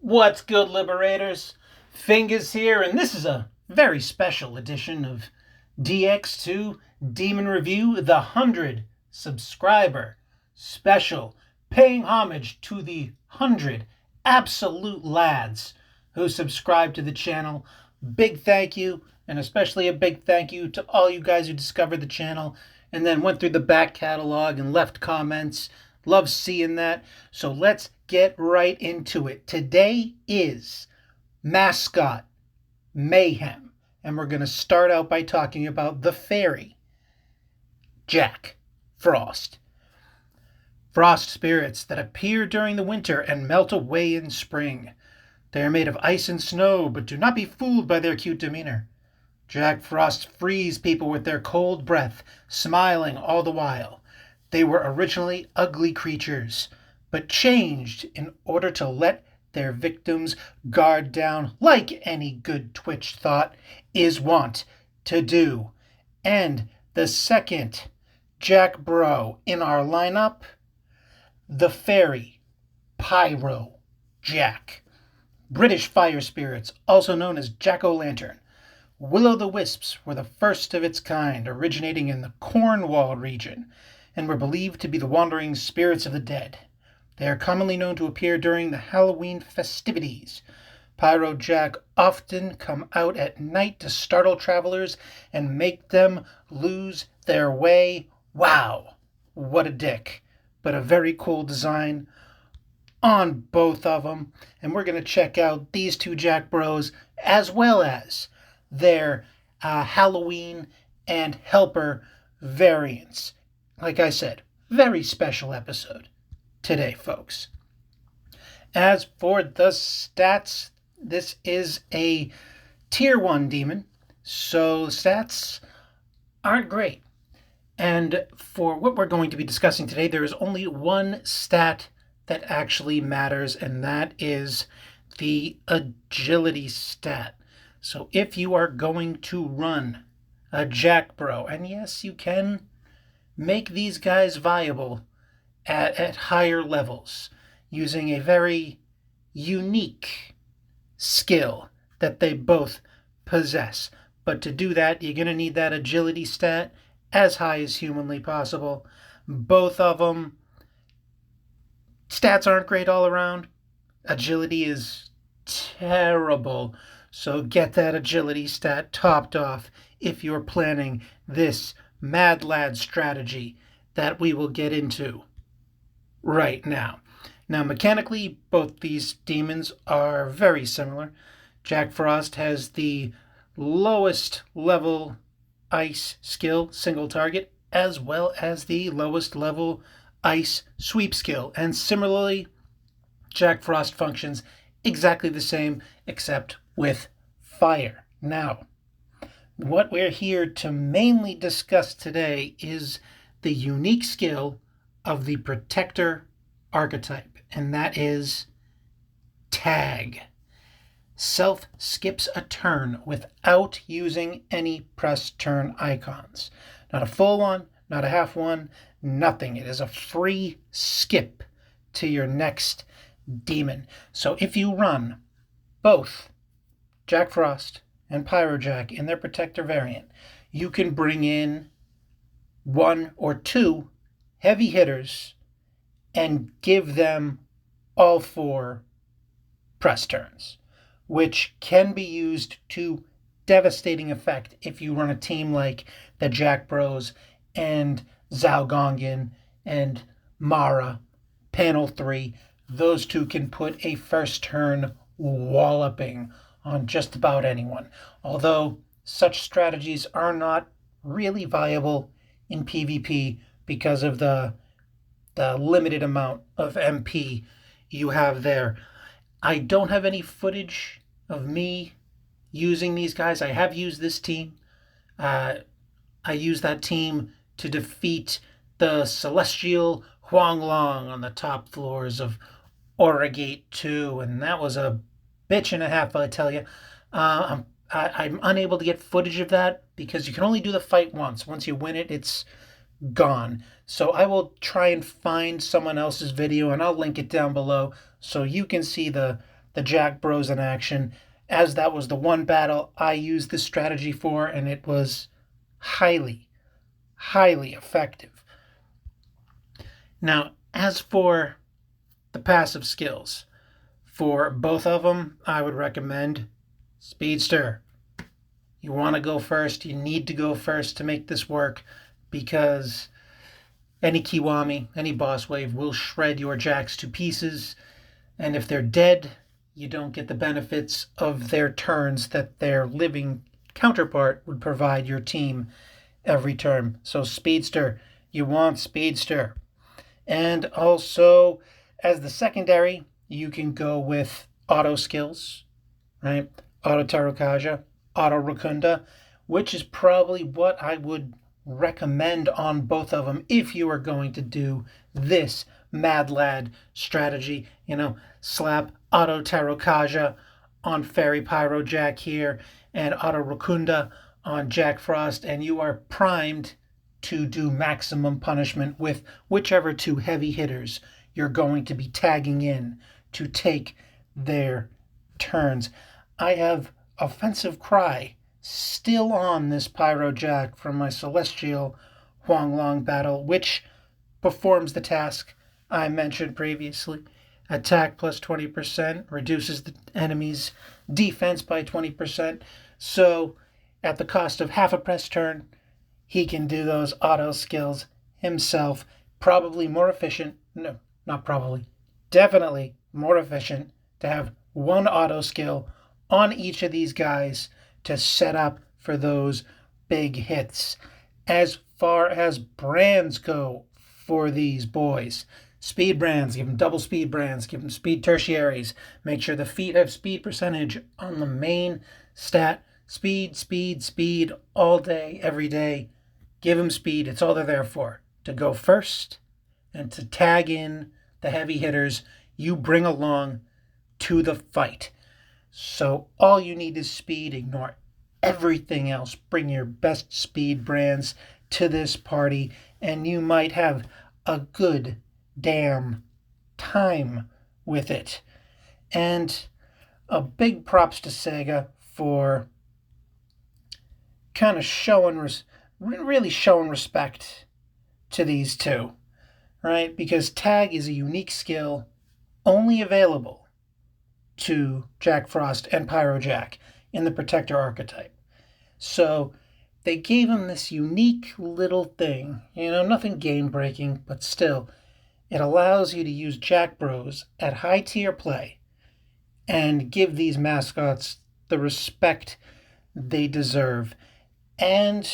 What's good, Liberators? Fingers here, and this is a very special edition of Dx2 Demon Review, the 100 subscriber special, paying homage to the 100 absolute lads who subscribe to the channel. Big thank you, and especially a big thank you to all you guys who discovered the channel and then went through the back catalog and left comments. Love seeing that. So let's get right into it. Today is Mascot, Mayhem, and we're going to start out by talking about the fairy, Jack Frost. Frost spirits that appear during the winter and melt away in spring. They are made of ice and snow, but do not be fooled by their cute demeanor. Jack Frost frees people with their cold breath, smiling all the while. They were originally ugly creatures, but changed in order to let their victims guard down, like any good Twitch thought is wont to do. And the second Jack Bro in our lineup, the fairy, Pyro Jack. British fire spirits, also known as Jack-o'-lantern. Will-o'-the-wisps were the first of its kind, originating in the Cornwall region, and were believed to be the wandering spirits of the dead. They are commonly known to appear during the Halloween festivities. Pyro Jack often come out at night to startle travelers and make them lose their way. Wow, what a dick. But a very cool design on both of them. And we're going to check out these two Jack Bros as well as their Halloween and Helper variants. Like I said, very special episode today, folks. As for the stats, this is a tier 1 demon, so stats aren't great. And for what we're going to be discussing today, there is only one stat that actually matters, and that is the agility stat. So if you are going to run a Jack Bro, and yes, you can make these guys viable at higher levels using a very unique skill that they both possess. But to do that, you're going to need that agility stat as high as humanly possible. Both of them, stats aren't great all around. Agility is terrible. So get that agility stat topped off if you're planning this Mad Lad strategy that we will get into right now. Now, mechanically, both these demons are very similar. Jack Frost has the lowest level ice skill, single target, as well as the lowest level ice sweep skill. And similarly, Jack Frost functions exactly the same, except with fire. Now, what we're here to mainly discuss today is the unique skill of the Protector archetype, and that is Tag. Self skips a turn without using any press turn icons. Not a full one, not a half one, nothing. It is a free skip to your next demon. So if you run both Jack Frost and Pyro Jack in their Protector variant, you can bring in one or two heavy hitters and give them all 4 press turns, which can be used to devastating effect if you run a team like the Jack Bros and Zalgongan and Mara, panel 3. Those two can put a first turn walloping on just about anyone, although such strategies are not really viable in PvP because of the limited amount of MP you have there. I don't have any footage of me using these guys. I have used this team. I used that team to defeat the Celestial Huanglong on the top floors of Origate 2, and that was a bitch and a half, I tell you. I'm unable to get footage of that because you can only do the fight once. Once you win it, it's gone. So I will try and find someone else's video, and I'll link it down below so you can see the the Jack Bros in action, as that was the one battle I used this strategy for, and it was highly, highly effective. Now, as for the passive skills, for both of them, I would recommend Speedster. You want to go first. You need to go first to make this work, because any Kiwami, any boss wave will shred your Jacks to pieces, and if they're dead, you don't get the benefits of their turns that their living counterpart would provide your team every turn. So Speedster, you want Speedster. And also, as the secondary, you can go with auto skills, right? Auto Tarukaja, auto Rakunda, which is probably what I would recommend on both of them if you are going to do this Mad Lad strategy. Slap auto Tarukaja on Fairy Pyro Jack here and auto Rakunda on Jack Frost, and you are primed to do maximum punishment with whichever two heavy hitters you're going to be tagging in to take their turns. I have Offensive Cry still on this Pyro Jack from my Celestial Huanglong battle, which performs the task I mentioned previously. Attack plus 20%, reduces the enemy's defense by 20%. So at the cost of half a press turn, he can do those auto skills himself. Probably more efficient. No, not probably. Definitely more efficient to have one auto skill on each of these guys to set up for those big hits. As far as brands go for these boys, speed brands, give them double speed brands, give them speed tertiaries. Make sure the feet have speed percentage on the main stat. Speed, speed, speed all day, every day. Give them speed. It's all they're there for. To go first and to tag in the heavy hitters you bring along to the fight. So all you need is speed. Ignore everything else. Bring your best speed brands to this party, and you might have a good damn time with it. And a big props to Sega for kind of really showing respect to these two, right? Because tag is a unique skill only available to Jack Frost and Pyro Jack in the Protector archetype. So they gave him this unique little thing, nothing game-breaking, but still, it allows you to use Jack Bros at high-tier play and give these mascots the respect they deserve. And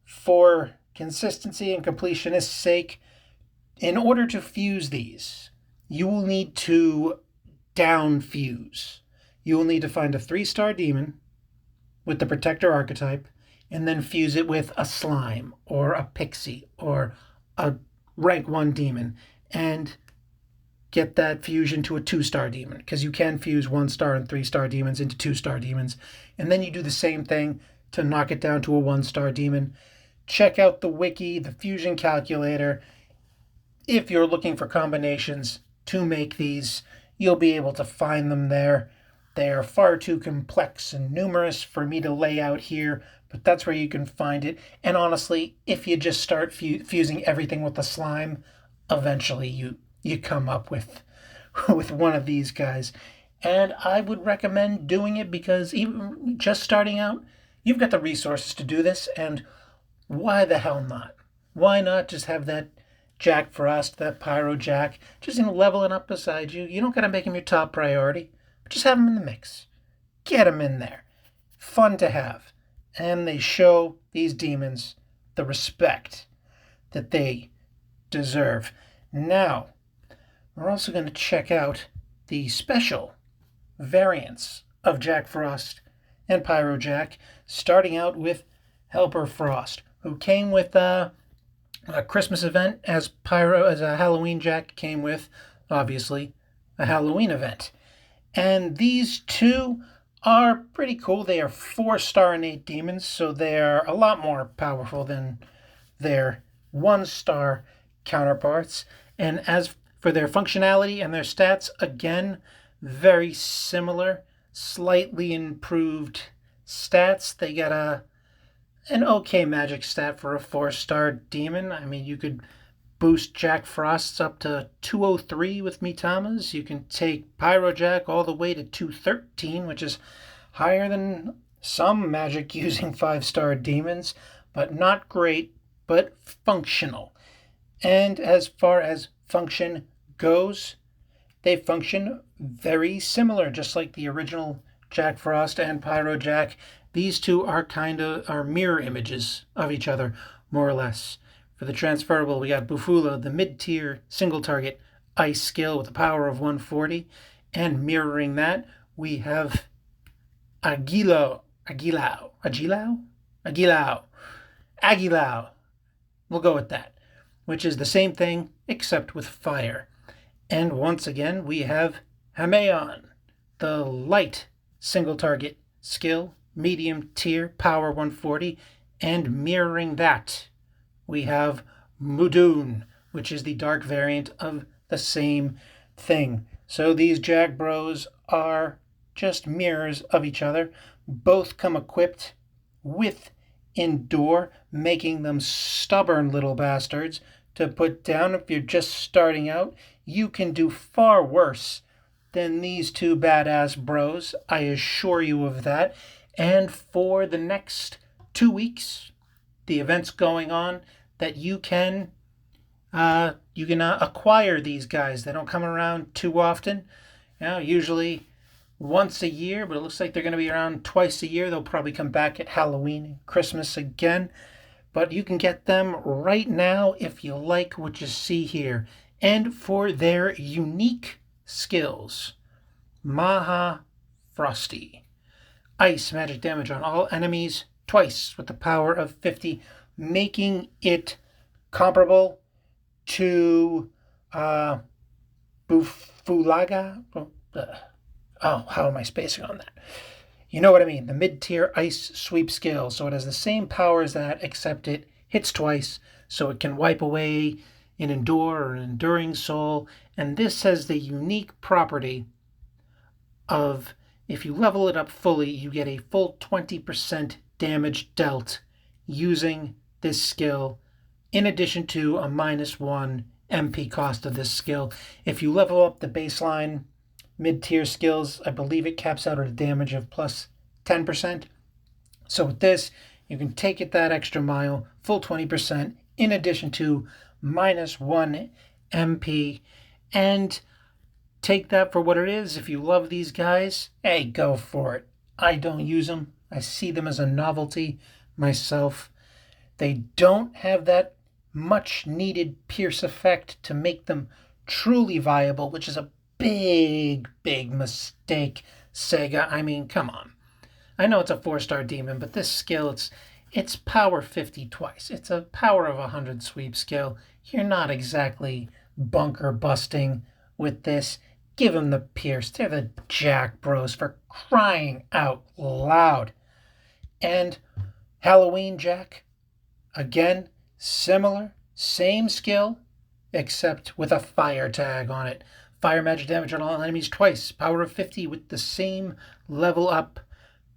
for consistency and completionist's sake, in order to fuse these, you will need to down fuse. You will need to find a 3-star demon with the Protector archetype and then fuse it with a slime or a pixie or a rank 1 demon and get that fusion to a 2-star demon, because you can fuse 1-star and 3-star demons into 2-star demons. And then you do the same thing to knock it down to a 1-star demon. Check out the wiki, the fusion calculator. If you're looking for combinations to make these, you'll be able to find them there. They are far too complex and numerous for me to lay out here, but that's where you can find it. And honestly, if you just start fusing everything with the slime, eventually you come up with one of these guys. And I would recommend doing it, because even just starting out, you've got the resources to do this, and why the hell not? Why not just have that Jack Frost, that Pyro Jack, just leveling up beside you? You don't got to make him your top priority, but just have him in the mix. Get him in there. Fun to have. And they show these demons the respect that they deserve. Now, we're also going to check out the special variants of Jack Frost and Pyro Jack, starting out with Helper Frost, who came with a Christmas event, as a Halloween Jack came with, obviously, a Halloween event. And these two are pretty cool. They are 4-star innate demons, so they are a lot more powerful than their 1-star counterparts. And as for their functionality and their stats, again, very similar, slightly improved stats. They got an okay magic stat for a 4-star demon. I mean, you could boost Jack Frost's up to 203 with Mitamas. You can take Pyro Jack all the way to 213, which is higher than some magic using 5-star demons, but not great, but functional. And as far as function goes, they function very similar, just like the original Jack Frost and Pyro Jack. These two are mirror images of each other, more or less. For the transferable, we got Bufula, the mid-tier single-target ice skill with a power of 140. And mirroring that, we have Aguilao. We'll go with that, which is the same thing except with fire. And once again, we have Hameon, the light single-target skill, medium tier, power 140. And mirroring that, we have Mudun, which is the dark variant of the same thing. So these Jag Bros are just mirrors of each other. Both come equipped with Endure, making them stubborn little bastards to put down. If you're just starting out, you can do far worse than these two badass bros. I assure you of that. And for the next 2 weeks, the events going on, that you can acquire these guys. They don't come around too often. Usually once a year, but it looks like they're going to be around twice a year. They'll probably come back at Halloween and Christmas again. But you can get them right now if you like what you see here. And for their unique skills, Maha Frosty. Ice magic damage on all enemies twice with the power of 50, making it comparable to Bufulaga. How am I spacing on that? You know what I mean. The mid-tier ice sweep skill. So it has the same power as that, except it hits twice. So it can wipe away an Endure or an Enduring Soul. And this has the unique property of, if you level it up fully, you get a full 20% damage dealt using this skill, in addition to a -1 MP cost of this skill. If you level up the baseline mid-tier skills, I believe it caps out at a damage of plus 10%. So with this, you can take it that extra mile, full 20%, in addition to -1 MP, and take that for what it is. If you love these guys, hey, go for it. I don't use them. I see them as a novelty myself. They don't have that much needed pierce effect to make them truly viable, which is a big mistake, Sega. I mean, come on. I know it's a 4-star demon, but this skill, it's power 50 twice. It's a power of 100 sweep skill. You're not exactly bunker busting with this. Give them the pierce. They're the Jack Bros, for crying out loud. And Halloween Jack, again, similar, same skill, except with a fire tag on it. Fire magic damage on all enemies twice. Power of 50 with the same level up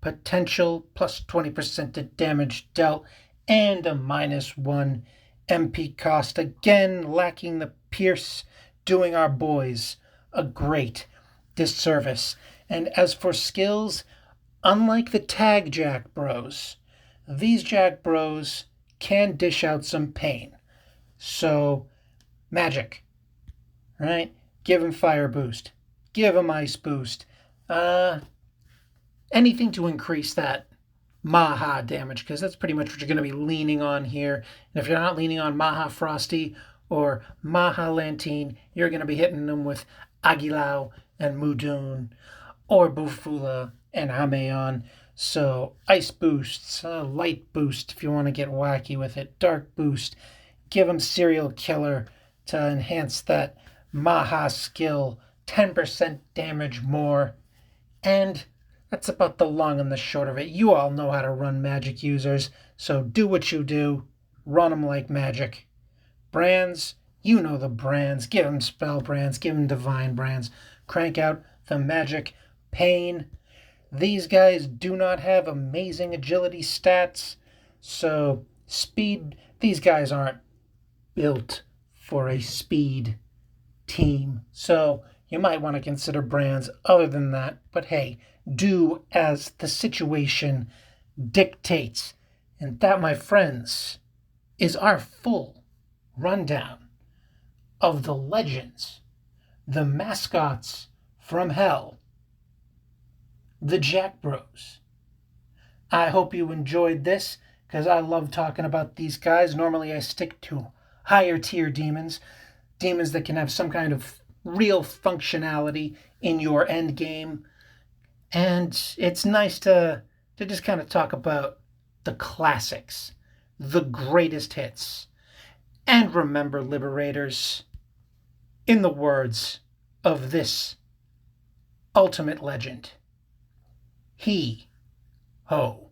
potential, plus 20% to damage dealt, and a -1 MP cost. Again, lacking the pierce, doing our boys a great disservice. And as for skills, unlike the tag Jack Bros, these Jack Bros can dish out some pain. So, magic, right? Give him fire boost. Give him ice boost. Anything to increase that Maha damage, because that's pretty much what you're going to be leaning on here. And if you're not leaning on Maha Frosty or Maha Lantine, you're going to be hitting them with Aguilao and Mudun, or Bufula and Hameon. So ice boosts, light boost if you want to get wacky with it, dark boost. Give them serial killer to enhance that Maha skill, 10% damage more. And that's about the long and the short of it. You all know how to run magic, users, so do what you do. Run them like magic. Brands, you know the brands. Give them spell brands. Give them divine brands. Crank out the Magic, Pain. These guys do not have amazing agility stats, so speed, these guys aren't built for a speed team. So you might want to consider brands other than that, but hey, do as the situation dictates. And that, my friends, is our full rundown of the legends, the mascots from hell, the Jack Bros. I hope you enjoyed this, because I love talking about these guys. Normally I stick to higher tier demons that can have some kind of real functionality in your end game. And it's nice to just kind of talk about the classics, the greatest hits. And remember, Liberators, in the words of this ultimate legend, he ho.